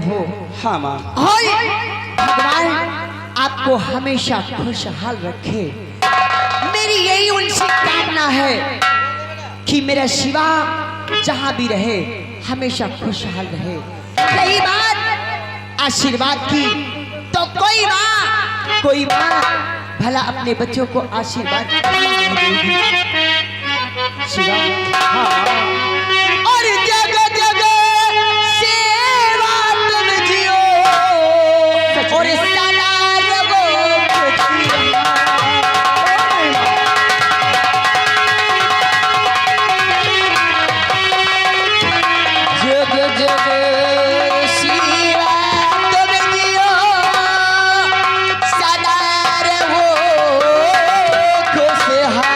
हो। हाँ माँ। और भगवान आपको हमेशा खुशहाल रखे, मेरी यही उनसे कामना है कि मेरा शिवा जहां भी रहे हमेशा खुशहाल रहे। रही बात आशीर्वाद की, तो कोई माँ भला अपने बच्चों को आशीर्वाद देगी। शिवा हाँ और जगह जगह सेवा तुम जियो और सदा रहो खुशियाँ। जगह जगह सेवा तुम जियो सदा रहो खुशहाल।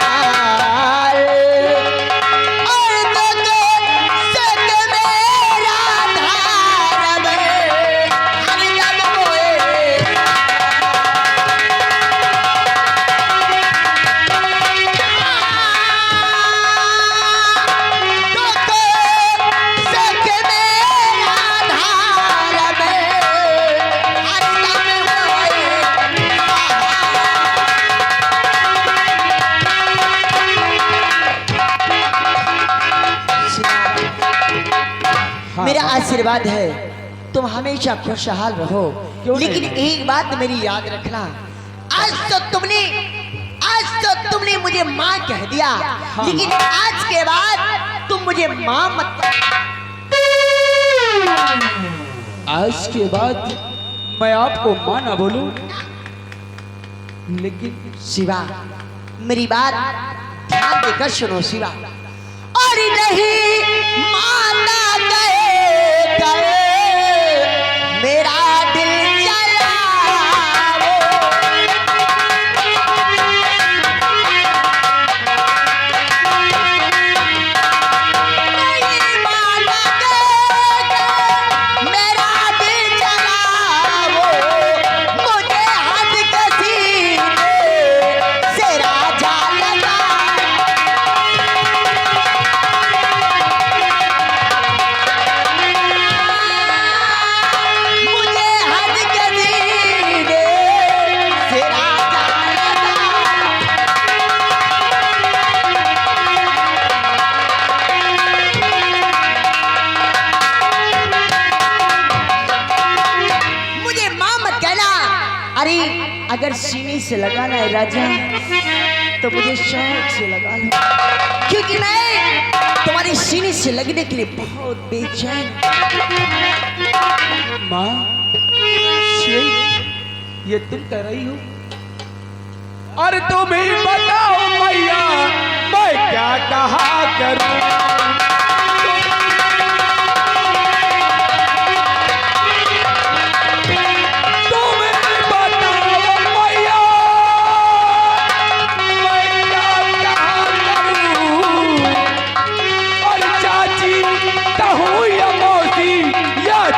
मेरा आशीर्वाद है तुम हमेशा खुशहाल रहो, लेकिन एक बात मेरी याद रखना, आज तो तुमने मुझे माँ कह दिया, लेकिन आज के बाद तुम मुझे माँ मत। आज के बाद मैं आपको माँ ना बोलूं, लेकिन शिवा मेरी बात ध्यान देकर सुनो शिवा। और नहीं माना गए मेरा दिल जलाओ, नहीं माना गए मेरा दिल जलाओ, मुझे हद के सीने से राजा लगा। अरे अगर सीने से लगाना है राजा तो मुझे शौक से लगा लो, क्योंकि मैं तुम्हारे सीने से लगने के लिए बहुत बेचैन। माँ ये तुम कह रही हो? और तुम ही बताओ मैया मैं क्या कहा करूं?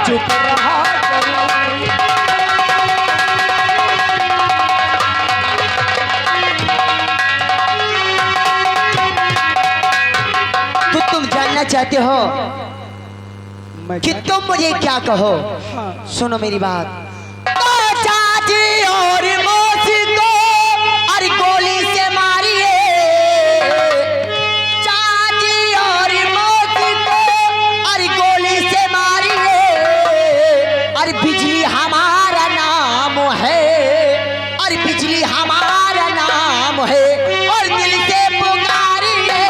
चुप रहा तो तुम जानना चाहते हो कि तुम मुझे क्या कहो? हाँ। सुनो मेरी बात। चाची और मौसी को अरे गोली से मारिए, चाची और मौसी को अरे गोली से मारिए, अरे बिजली हमारा नाम है, अरे बिजली हमारा नाम है, और दिल से पुकारिए।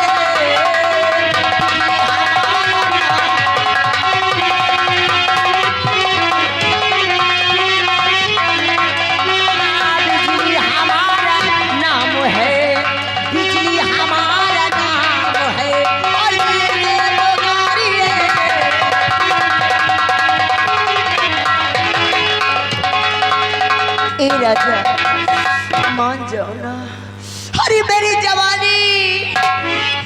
बिजली हमारा नाम है, बिजली हमारा नाम है, और दिल से पुकारिए। ए राजा मान जाओ ना, अरे मेरी जवानी,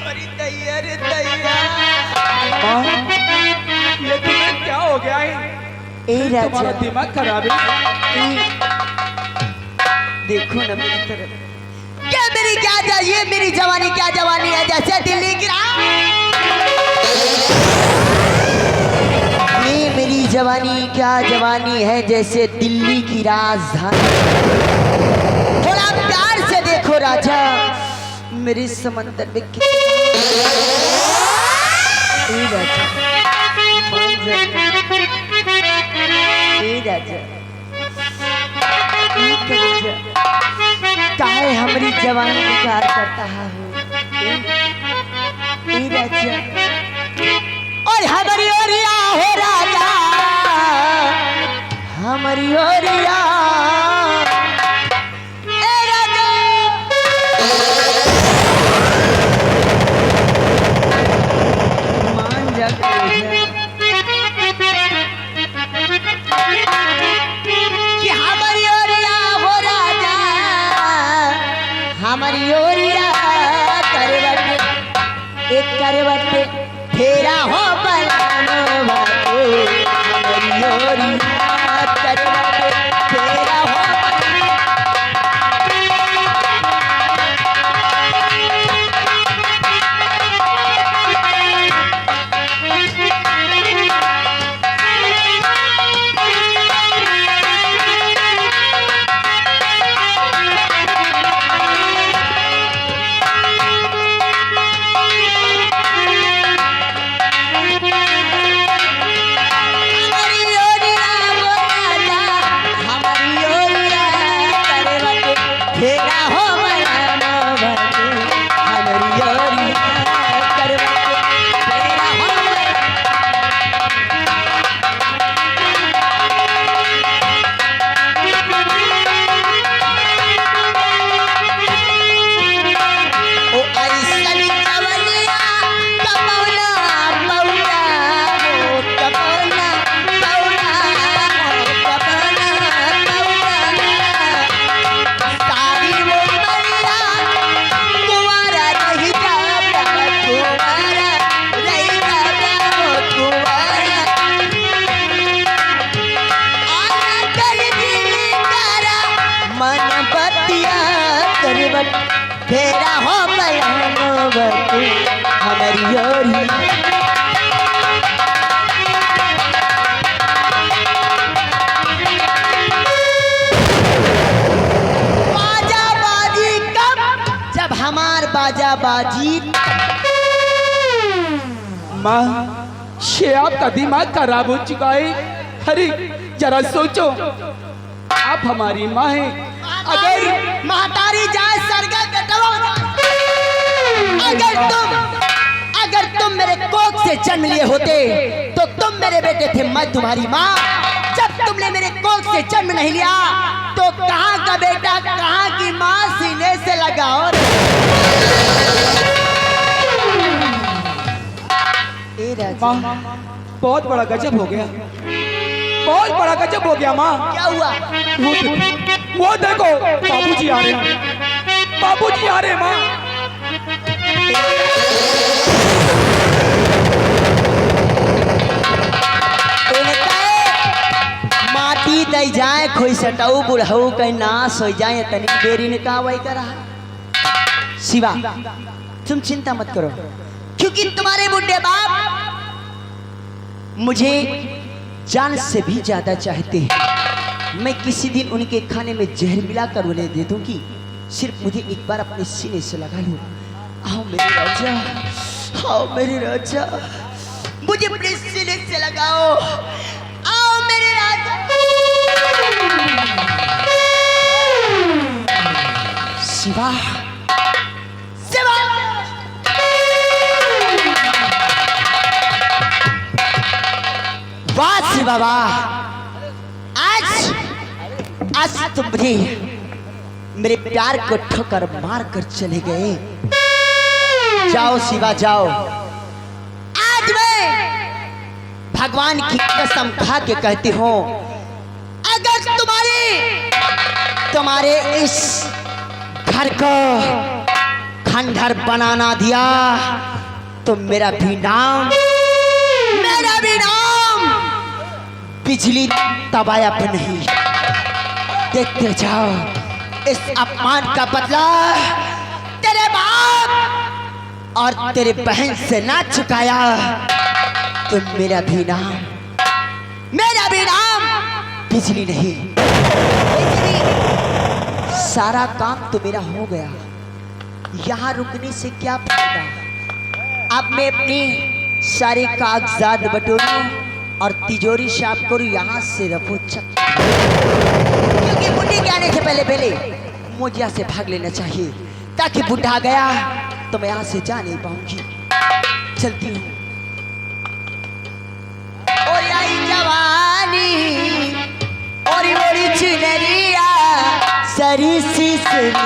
अरे दैया रे दैया। माँ ये तुम्हें क्या हो गया है? ए तुम्हारा राजा दिमाग खराब है। देखो ना मेरी तरफ, क्या मेरी क्या चाहिए? मेरी जवानी क्या जवानी है, जैसे दिल्ली गिरा। ये मेरी जवानी क्या जवानी है, जैसे दिल्ली की राजधानी। थोड़ा प्यार से देखो राजा, मेरे समंदर में काहे हमारी जवानी प्यार करता है राजा, और हमारी ओरिया हो राजा, हमारी ओरिया राजा। मान जा कि हमारी ओरिया हो राजा, हमारी ओरिया करवट एक करवट फेरा हो बलानो बाबू, हमारी ओरिया करवट फेरा हो। फेरा हो बलानो बाबू, हमारी ओरिया। बाजा बाजी कब, जब हमार बाजा बाजी। माँ, ये आपका दिमाग खराब हो चुका है। अरे जरा सोचो, आप हमारी माँ हैं। अगर महतारी जाए सरगा कटवा, अगर तुम मेरे कोख से जन्म लिए होते तो तुम मेरे बेटे थे, मैं तुम्हारी माँ। जब तुमने मेरे कोख से जन्म नहीं लिया तो कहाँ का बेटा कहाँ की माँ, सीने से लगाओ। माँ, बहुत बड़ा गजब हो गया, बहुत बड़ा गजब हो गया माँ। क्या हुआ? वो देखो बाबूजी आ रहे हैं, बाबूजी आ रहे हैं माँ। माटी दई जाए खोई सटाऊ बुढ़ऊ कहीं नाश हो जाए, तनिक देरी ने कहा वही करा। शिवा तुम चिंता मत करो, क्योंकि तुम्हारे बुढ़े बाप मुझे जान से भी ज्यादा चाहते हैं। मैं किसी दिन उनके खाने में जहर मिलाकर उन्हें दे दूंगी, सिर्फ मुझे एक बार अपने सीने से लगा लो। आओ मेरे राजा, आओ मेरे राजा, मुझे अपने सीने से लगाओ। आओ मेरे राजा। शिवा, शिवा, वाह शिवा वाह, आज तुम मुझे मेरे प्यार को ठोकर मार कर चले गए। जाओ शिवा जाओ, आज मैं भगवान की कसम खा के कहती हूँ, अगर तुम्हारे इस घर को खंडहर बनाना दिया तो मेरा भी नाम बिजली तबाया पे नहीं। देखते जाओ, इस अपमान का बदला तेरे बाप और तेरे बहन से ना चुकाया तो मेरा भी नाम मेरा भी नाम बिजली नहीं। बिजली, सारा काम तो मेरा हो गया, यहाँ रुकने से क्या फायदा। अब मैं अपनी सारे कागजात बटोरूं और तिजोरी साफ करूं, यहाँ से रफू चक, क्योंकि बुढ़ी के आने से पहले पहले मुझे यहाँ से भाग लेना चाहिए, ताकि बुढ़ा गया तो मैं यहाँ से जा नहीं पाऊंगी। चलती हूँ। और आई जवानी और बड़ी चुनरिया सरी सी सरी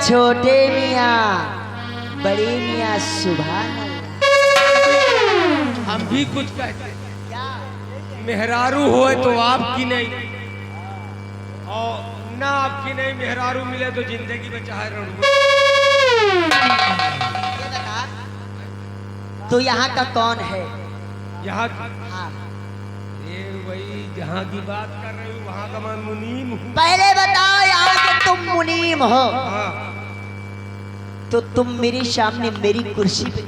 छोटे मियाँ बड़े मियाँ सुभान अल्लाह। हम भी कुछ कहते हैं। मेहरारू होए तो आपकी नहीं, और ना आपकी नहीं मेहरारू मिले तो जिंदगी में चाहे रणू। तो यहाँ का कौन है? यहाँ हाँ। ये वही जहाँ की बात कर रही हूँ, वहाँ का मैं मुनीम हूँ। पहले बताओ, यहाँ के तुम मुनीम हो, हाँ। तो तुम मेरे सामने मेरी कुर्सी पे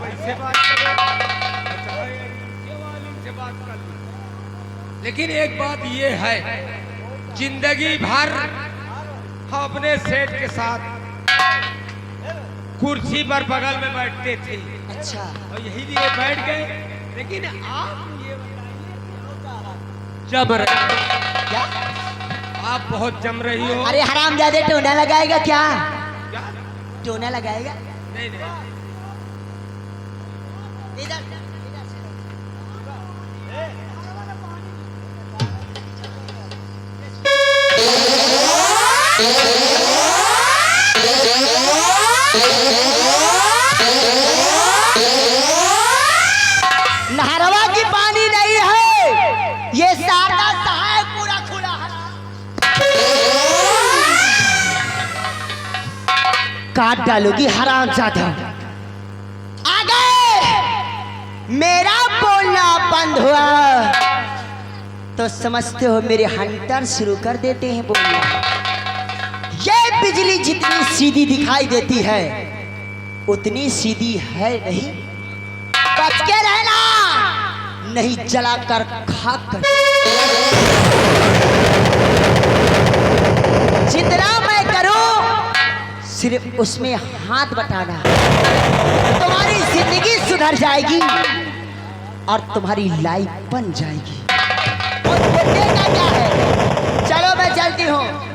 वैसे बात से बात कर ली। लेकिन एक बात ये है, जिंदगी भर हम अपने सेठ के साथ कुर्सी पर बगल में बैठते थे। अच्छा। और यही लिए बैठ गए। लेकिन आप ये जम रहे क्या? आप बहुत जम रही हो। अरे हरामजादे, टोना लगाएगा क्या? क्या? टोना लगाएगा? नहीं नहीं। इधर नहरवा की पानी नहीं है, ये सारा सहाय पूरा खुला है। काट डालोगी हरामजादा। आगे मेरा बोलना बंद हुआ तो समझते हो मेरे हंटर शुरू कर देते हैं बोलना। ये बिजली जितनी सीधी दिखाई देती है उतनी सीधी है नहीं। बच के रहना, नहीं जलाकर खाक कर। जितना मैं करूं सिर्फ उसमें हाथ बटाना, तुम्हारी जिंदगी सुधर जाएगी और तुम्हारी लाइफ बन जाएगी। और बुढ़े का क्या है? चलो मैं चलती हूँ।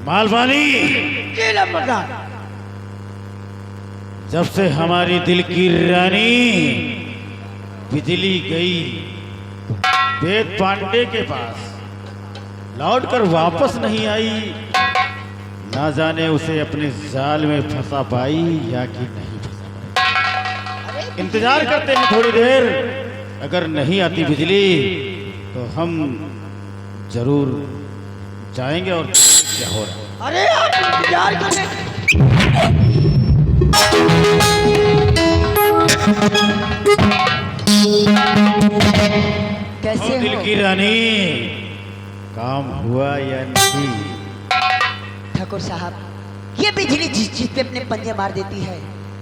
मालवानी, जब से हमारी दिल की रानी बिजली गई वेद पांडे के पास, लौटकर वापस नहीं आई, ना जाने उसे अपने जाल में फंसा पाई या कि नहीं फंसा पाई। इंतजार करते हैं थोड़ी देर, अगर नहीं आती बिजली तो हम जरूर जाएंगे और क्या हो रहा है। अरे आप इंतजार करें। कैसे दिल की रानी, काम हुआ या नहीं? ठाकुर साहब, ये बिजली जिस पे अपने पंजे मार देती है,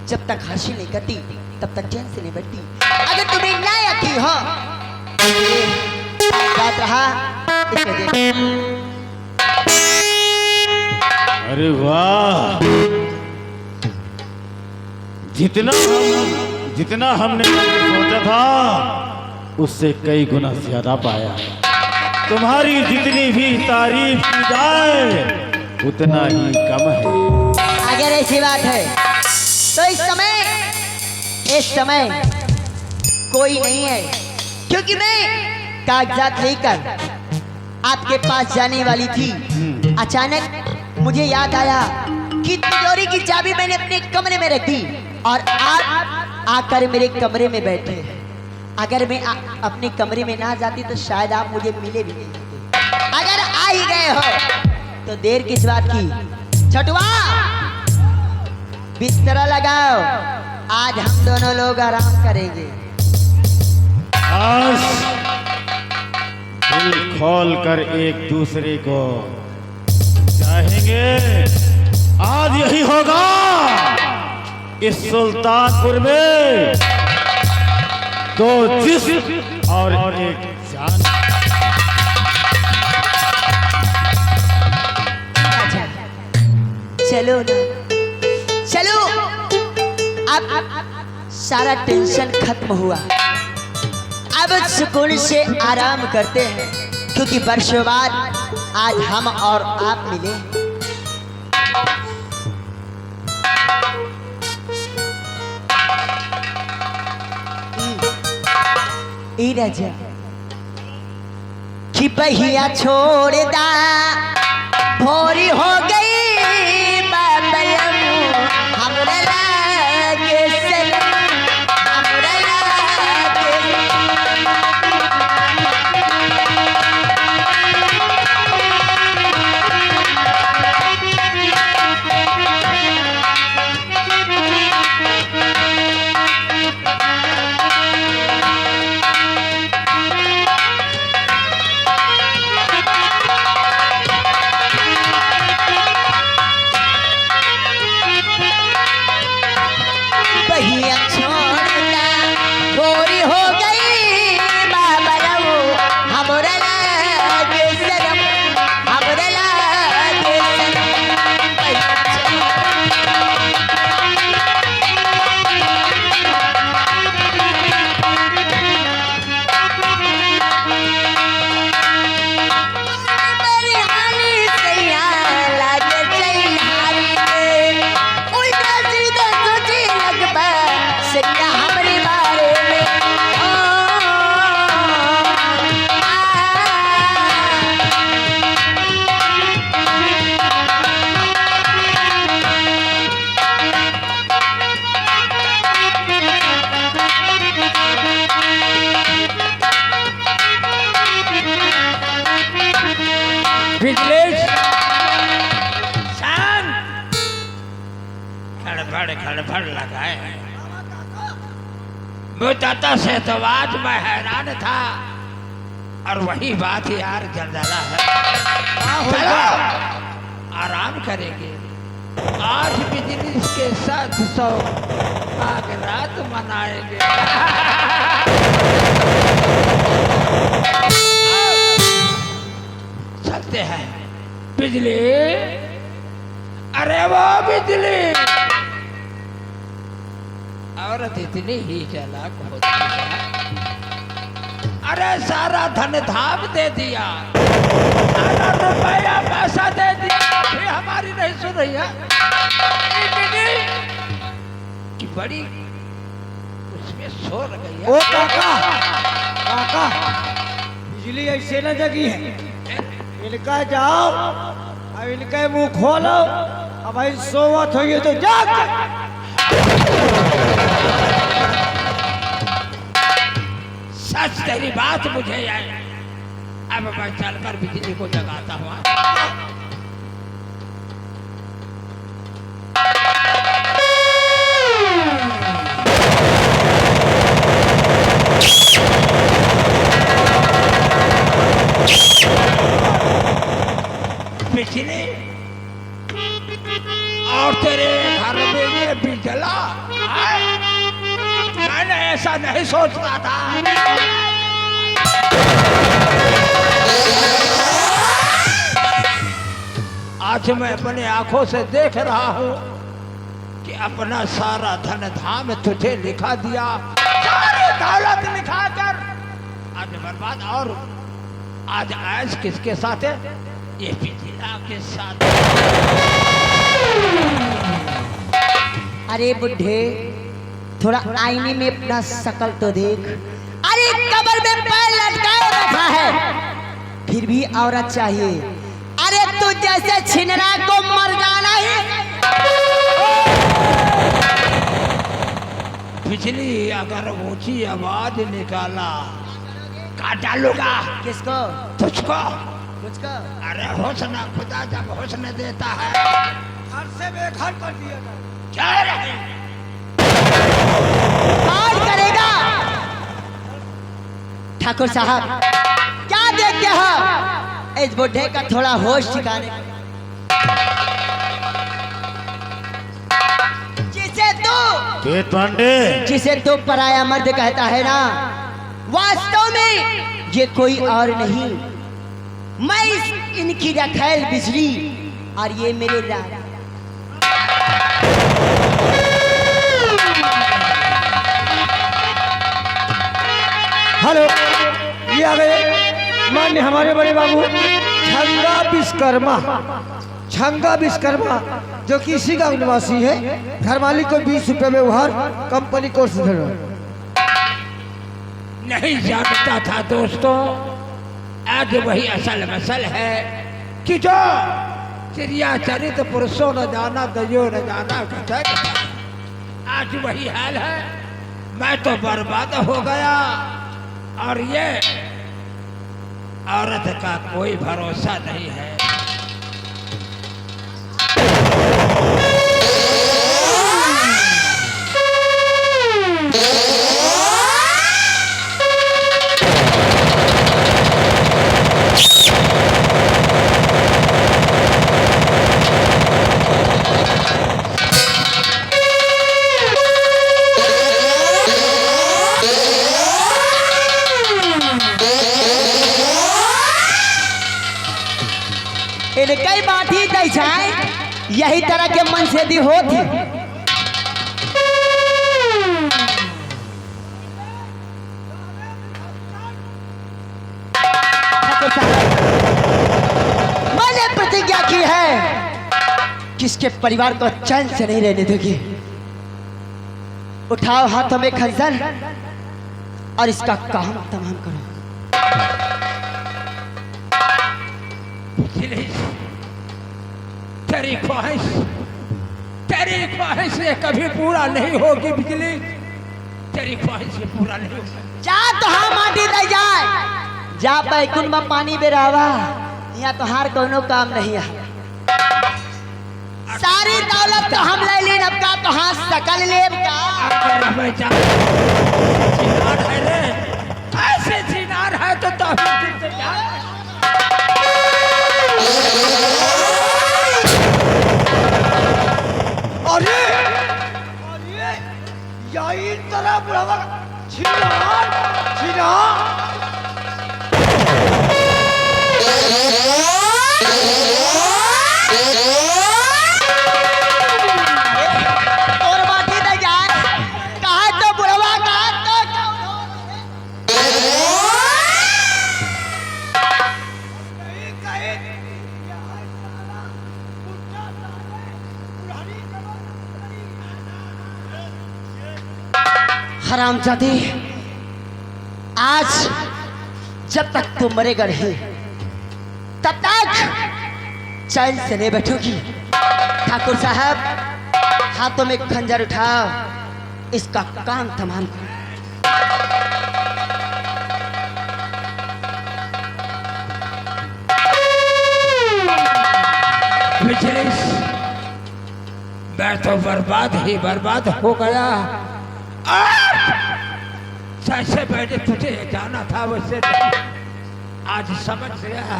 जब तक हासिल नहीं करती तब तक चैन से नहीं बैठती। अगर तुम्हें ना यकीन हो बात रहा इसमें देखो। अरे वाह, जितना हमने सोचा था उससे कई गुना ज्यादा पाया। तुम्हारी जितनी भी तारीफ की जाए उतना ही कम है। अगर ऐसी बात है तो इस समय कोई नहीं है, क्योंकि मैं कागजात लेकर आपके पास जाने वाली थी। अचानक मुझे याद आया कि तिजोरी की चाबी मैंने अपने कमरे में रख दी और आप आकर मेरे कमरे में बैठे। अगर मैं अपने कमरे में ना जाती तो शायद आप मुझे मिले भी नहीं होते। अगर आ ही गए हो तो देर किस बात की। छठुआ बिस्तरा लगाओ, आज हम दोनों लोग आराम करेंगे। आज दिल खोल कर एक दूसरे को चाहेंगे। आज यही होगा इस सुल्तानपुर में, दो जिस्म और एक जान। चलो ना, चलो। अब सारा टेंशन खत्म हुआ, अब सुकून से आराम करते हैं, क्योंकि वर्षों बाद आज हम और आप मिले। ई राजा कि पहिया छोड़ दा, भोरी हो गई बाबलम, हमरा लागे सनम, हमरा लागे। पहिया छोड़ना भोरी हो गई बाबलम, हमरा लागे सनम, हमरा लागे सनम। पहिया मेरी हाली सैया लागे चैहारी में, उल्टा सीधा सोचे लगबा सैया हमरे बारे में। बिजली शांत, खड़बड़ लगाए। बताता से तो आज मैं हैरान था, और वही बात यार जलजला है। चलो आराम करेंगे, आज बिजली के साथ सौ आग रात मनाएंगे। चलते हैं बिजली। अरे वो बिजली, औरत इतनी ही चालाक होती है। अरे सारा धन धाम दे दिया, सारा रुपया पैसा दे दिया, फिर हमारी नहीं सुन रही है। बिजली की बड़ी उसमें सो गई है। ओ काका बिजली ऐसे न जगी है। इनका जाओ, अब इनका मुंह खोलो, अब भाई सोवत होइए तो जाग। सच तेरी बात मुझे आई। अब मैं चलकर बिजली को जगाता हूँ। बिजली, और तेरे घर में ये भी जला। मैंने ऐसा नहीं सोचता था। आज मैं अपने आंखों से देख रहा हूँ कि अपना सारा धन धाम तुझे लिखा दिया, सारी दौलत लिखा कर आज बर्बाद। और आज ऐश किसके साथ है? ये बिजला के साथ। अरे बुढ़े, थोड़ा आईने में अपना शकल तो देख। अरे कब्र में पैर लटकाए रखा है, फिर भी औरत चाहिए। अरे तू जैसे छिनरा को मर जाना ही। बिजली अगर ऊंची आवाज निकाला काट डालूंगा। किसको? तुझको। मुझको? अरे हुस्न खुदा जब हुस्न देता है घर से बेघर कर दिया जाए। क्या रहे कौन करेगा? ठाकुर साहब क्या देखते हो? इस बुढ़े का थोड़ा होश ठिकाने। वेद पांडे, जिसे तो पराया मर्द कहता है ना, वास्तव में ये कोई और नहीं, मैं इनकी रखैल बिजली और ये मेरे राजा। हेलो, ये आ गए मान्य हमारे बड़े बाबू छंगा विश्वकर्मा जो कि इसी गांव निवासी है। घर मालिक को 20 रुपए में उधार कंपनी कोर्स दे रहा। नहीं जानता था दोस्तों, आज वही असल मसल है कि जो चिड़िया चरित पुरुषों न जाना दयो न जाना घटक। आज वही हाल है, मैं तो बर्बाद हो गया और ये औरत का कोई भरोसा नहीं है। इनकई बाठी दे जाए, यही तरह के मन से दी होती। मैंने प्रतिज्ञा की है कि इसके परिवार को चैन से नहीं रहने दूंगी। उठाओ हाथों में खंजर और इसका काम तमाम करो। तेरी ख्वाहिश ये कभी पूरा नहीं होगी बिजली, तेरी ख्वाहिश ये पूरा नहीं होगी। जा तो हाँ माटी दे जाए, जा बैकुंठ में पानी बेरावा, यहाँ तो हार कोनो काम नहीं है। सारी दौलत तो हम ले ली, अब का तो हाँ सकल लेब का। अगर हमें चिनार है रे, ऐसे चिनार है तो अरे यही तरह बुढ़ावा छिनार और माटी दे जाए, कहा तो बुढ़वा कहा तो हरामजादी, आज जब तक तू मरेगा नहीं तब तक चैन से नहीं बैठोगी। ठाकुर साहब हाथों में खंजर उठाओ, इसका काम तमाम करो। मैं तो बर्बाद ही बर्बाद हो गया। जैसे मैंने तुझे जाना था वैसे आज समझ गया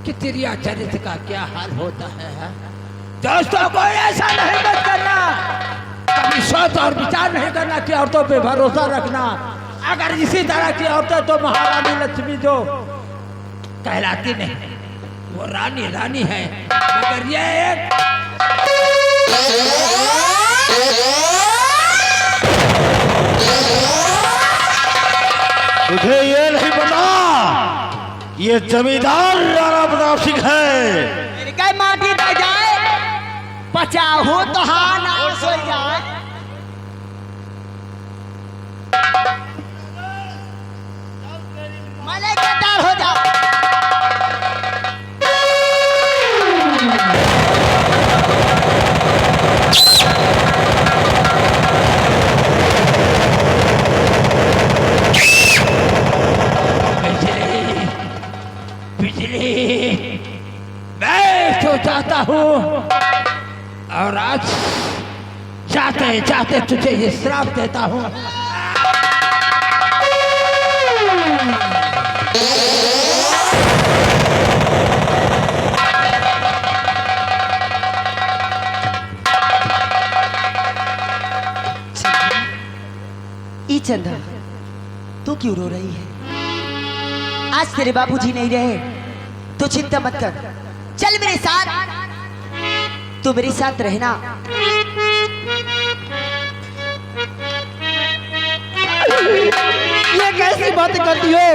कि तेरी चरित्र का क्या हाल होता है। दोस्तों को ऐसा नहीं मत करना, कभी सोच और विचार नहीं करना कि औरतों पे भरोसा रखना। अगर इसी तरह की औरतें तो महारानी लक्ष्मी जो कहलाती नहीं, वो रानी रानी है, मगर ये एक तुझे ये नहीं पता, ये जमींदार राणा प्रताप सिंह है। इनका माटी दे जाए, बचा हो तो हाँ ना सो जाए। मले के दार हो जाओ। चाहता हूँ और आज जाते जाते तुझे ये श्राप देता हूँ। ई चंदा, तू क्यों रो रही है? आज तेरे बाबूजी नहीं रहे तो चिंता मत कर, चल मेरे साथ, तू मेरे साथ रहना। ये कैसी बातें करती हो?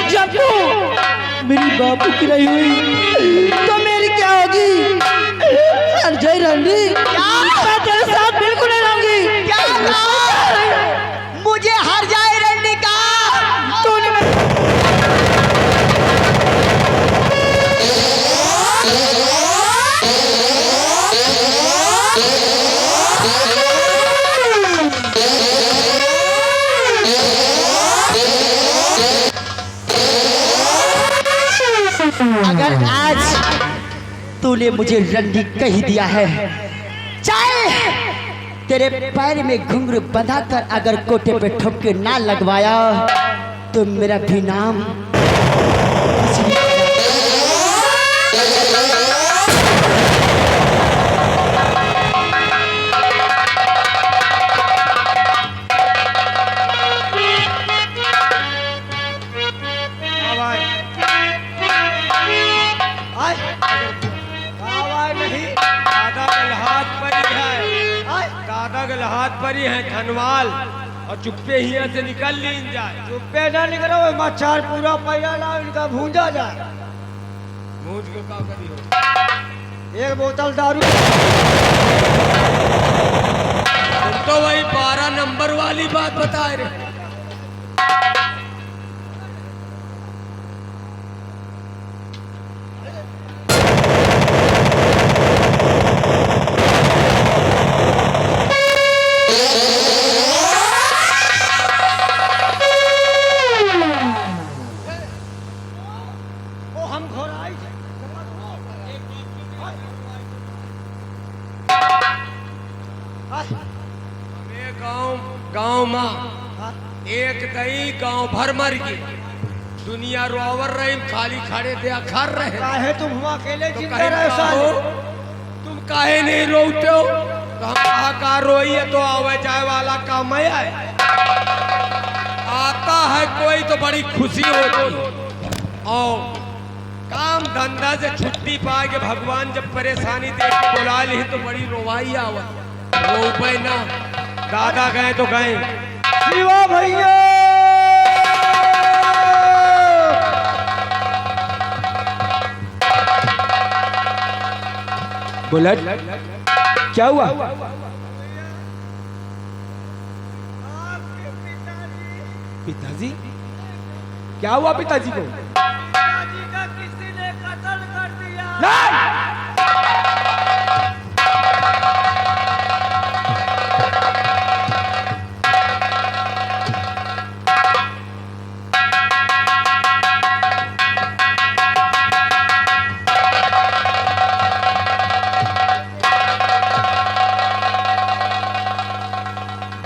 जब तू मेरी बापू की नहीं हुई तो मेरी क्या होगी? अजय रंडी, मैं तेरे साथ बिल्कुल नहीं रहूंगी। क्या कहा? मुझे हर जाए रंडी का तूने अगर आज तूने मुझे रंडी कह दिया है, चल तेरे पैर में घुंघरू बंधा कर अगर कोटे पे ठोके ना लगवाया तो मेरा भी नाम हाथ पर ही है धनवाल और चुप्पे ही यहाँ से निकल लीन जाए। चुप्पे ना निकलो, मच्छर पूरा पैया ना इनका भूंजा जाए। भूंज को का करी हो? एक बोतल दारू। तुम तो वही 12 नंबर वाली बात बता रहे। गांव में एक दई गांव भर मर गई, दुनिया रोवर रही, खाली खड़े थे खर रहे। काहे तुम हुआ अकेले तो जिंदा रहे साले? तुम काहे नहीं रोते हो? तो हम कहा का रोई है तो आवे जाए वाला काम है। आता है कोई तो बड़ी खुशी होती और काम धंधा से छुट्टी पा के भगवान जब परेशानी देख के बुला ली तो बड़ी रोवाई आवत। रो ना, दादा गए तो गए। शिवा भैया बुलेट, क्या हुआ? पिताजी? क्या हुआ पिताजी को? पिताजी का किसी ने कत्ल कर दिया। नहीं!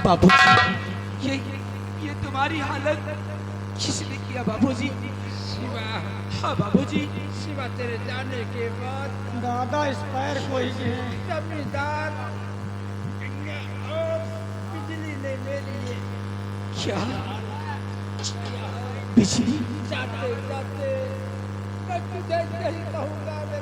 बाबूजी, ये तुम्हारी हालत किसने किया बाबूजी? शिवा, हाँ बाबूजी। शिवा तेरे जाने के बाद दादा इस पैर को ही जमींदार और बिजली ने मेरे लिए क्या बिजली? जाते जाते मैं तुझे यही कहूँगा मेरे